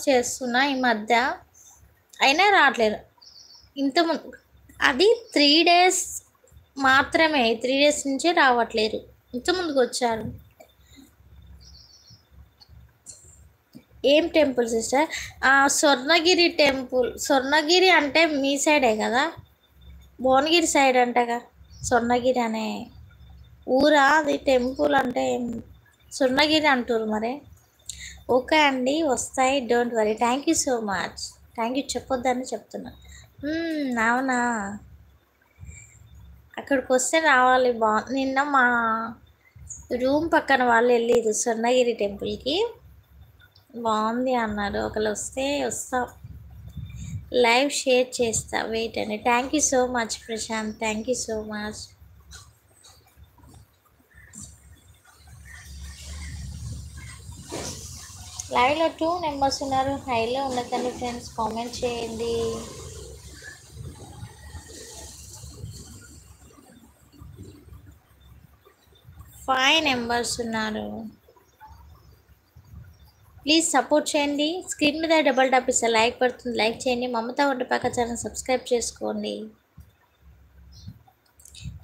చేస్తున్నా ఈ మధ్య, అయినా రావట్లేదు. ఇంతకుముందు అది 3 days మాత్రమే, 3 days నుంచే రావట్లేరు. ఇంతకుముందుకు వచ్చారు. ఏం temple sister? Swarnagiri temple. Swarnagiri అంటే మీ సైడే కదా, భువనగిరి సైడ్ అంటగా. స్వర్ణగిరి అనే ఊరా అది? టెంపుల్ అంటే స్వర్ణగిరి అంటారు మరి. ఓకే అండి, వస్తాయి, don't worry. Thank you so much. Thank you చెప్పొద్దని చెప్తున్నా. అవునా, అక్కడికి వస్తే రావాలి. నిన్న మా రూమ్ పక్కన వాళ్ళు వెళ్ళేది స్వర్ణగిరి టెంపుల్కి, బాగుంది అన్నారు. ఒకళ్ళు వస్తే వస్తాం, లైవ్ షేర్ చేస్తా, వెయిట్ అండి. Thank you so much Prashanth, thank you so much. లైవ్లో 2 members ఉన్నారు. హైలో ఉండకండి ఫ్రెండ్స్, కామెంట్ చేయండి. ఫైవ్ members ఉన్నారు. ప్లీజ్ సపోర్ట్ చేయండి. స్క్రీన్ మీద డబల్ టాప్ ఇస్తే లైక్ పడుతుంది, లైక్ చేయండి. మమతా వంటపాక ఛానల్ సబ్స్క్రైబ్ చేసుకోండి.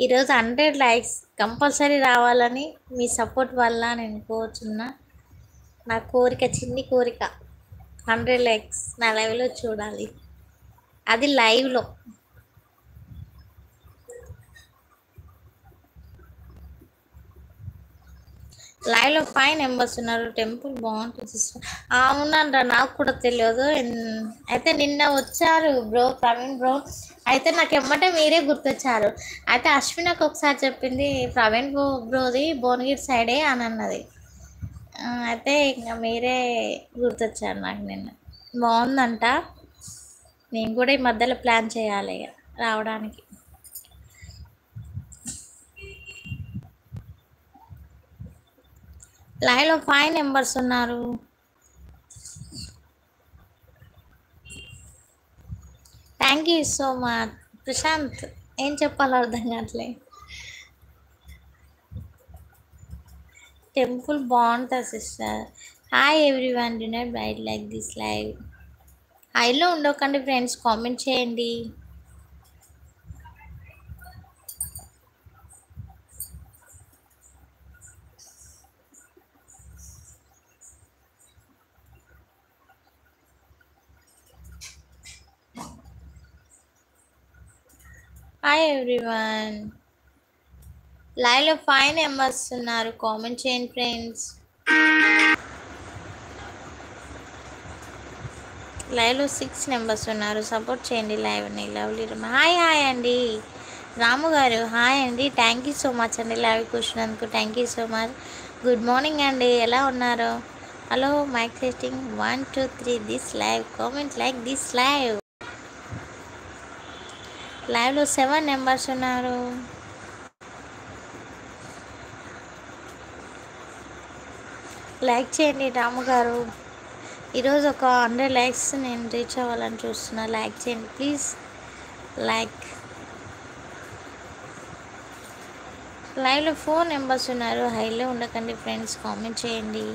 ఈరోజు 100 likes కంపల్సరీ రావాలని మీ సపోర్ట్ వల్ల నేను కోరుచున్నా. నా కోరిక, చిన్ని కోరిక, 100 likes నా లైవ్లో చూడాలి, అది లైవ్లో. లైవ్లో 5 members ఉన్నారు. టెంపుల్ బాగుంటుంది సిస్టర్. అవునంట, నాకు కూడా తెలియదు. అయితే నిన్న వచ్చారు బ్రో, ప్రవీణ్ బ్రో. అయితే నాకు ఎమ్మటే మీరే గుర్తొచ్చారు. అయితే అశ్వినకు ఒకసారి చెప్పింది, ప్రవీణ్ బ్రోది భువనగిరి సైడే అని అన్నది. అయితే ఇంకా మీరే గుర్తొచ్చారు నాకు నిన్న. బాగుందంట. నేను కూడా ఈ మధ్యలో ప్లాన్ చేయాలి రావడానికి. లైవ్లో 5 members ఉన్నారు. Thank you so much Prashanth. ఏం చెప్పాలో అర్థం కావట్లే. టెంపుల్ బాగుంటుంది sister. Hi everyone, do not bite like this live. హైలో ఉండకండి ఫ్రెండ్స్, కామెంట్ చేయండి. హాయ్ ఎవ్రీవన్, లైవ్లో 5 members ఉన్నారు. కామెంట్ చేయండి ఫ్రెండ్స్. లైవ్లో 6 members ఉన్నారు. సపోర్ట్ చేయండి లైవ్ని. లవ్లీ రమ్మ హాయ్ హాయ్ అండి. రాము గారు హాయ్ అండి. థ్యాంక్ యూ సో మచ్ అండి లైవ్ కూర్చున్నందుకు. Thank you so much. Good morning అండి, ఎలా ఉన్నారు? Hello mic testing 1 2 3 this live, comment like this live. లైవ్లో 7 members ఉన్నారు. లైక్ చేయండి రాము గారు. ఈరోజు ఒక 100 likes నేను రీచ్ అవ్వాలని చూస్తున్నా. లైక్ చేయండి ప్లీజ్, లైక్. లైవ్లో 4 members ఉన్నారు. హైలో ఉండకండి ఫ్రెండ్స్, కామెంట్ చేయండి.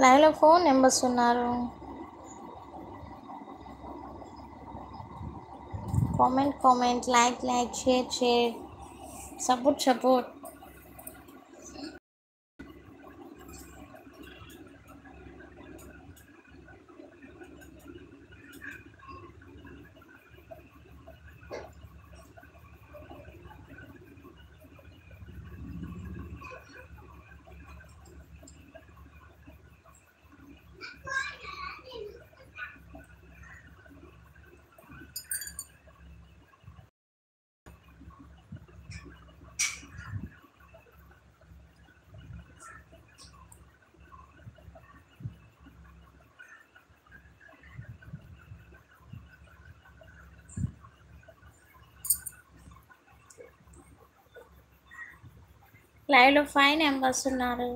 లైవ్లో 4 members ఉన్నారు. Comment, like, share, support. లైవ్లో 5 members ఉన్నారు.